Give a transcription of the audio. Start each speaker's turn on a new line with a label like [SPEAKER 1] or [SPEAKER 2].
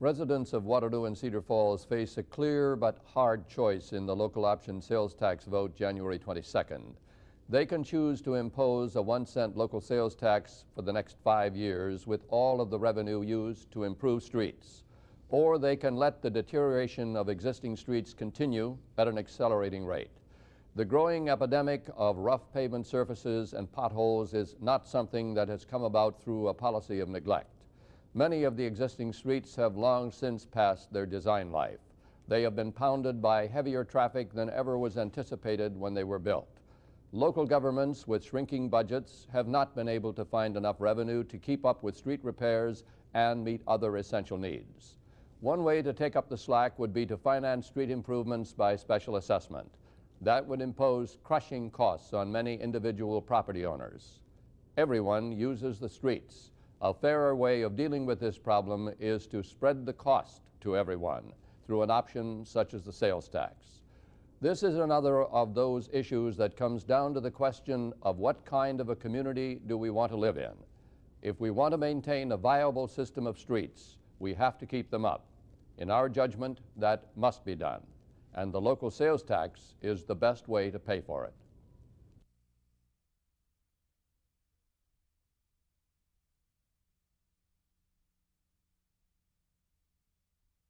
[SPEAKER 1] Residents of Waterloo and Cedar Falls face a clear but hard choice in the local option sales tax vote January 22nd. They can choose to impose a 1-cent local sales tax for the next 5 years with all of the revenue used to improve streets. Or they can let the deterioration of existing streets continue at an accelerating rate. The growing epidemic of rough pavement surfaces and potholes is not something that has come about through a policy of neglect. Many of the existing streets have long since passed their design life. They have been pounded by heavier traffic than ever was anticipated when they were built. Local governments with shrinking budgets have not been able to find enough revenue to keep up with street repairs and meet other essential needs. One way to take up the slack would be to finance street improvements by special assessment. That would impose crushing costs on many individual property owners. Everyone uses the streets. A fairer way of dealing with this problem is to spread the cost to everyone through an option such as the sales tax. This is another of those issues that comes down to the question of what kind of a community do we want to live in. If we want to maintain a viable system of streets, we have to keep them up. In our judgment, that must be done, and the local sales tax is the best way to pay for it.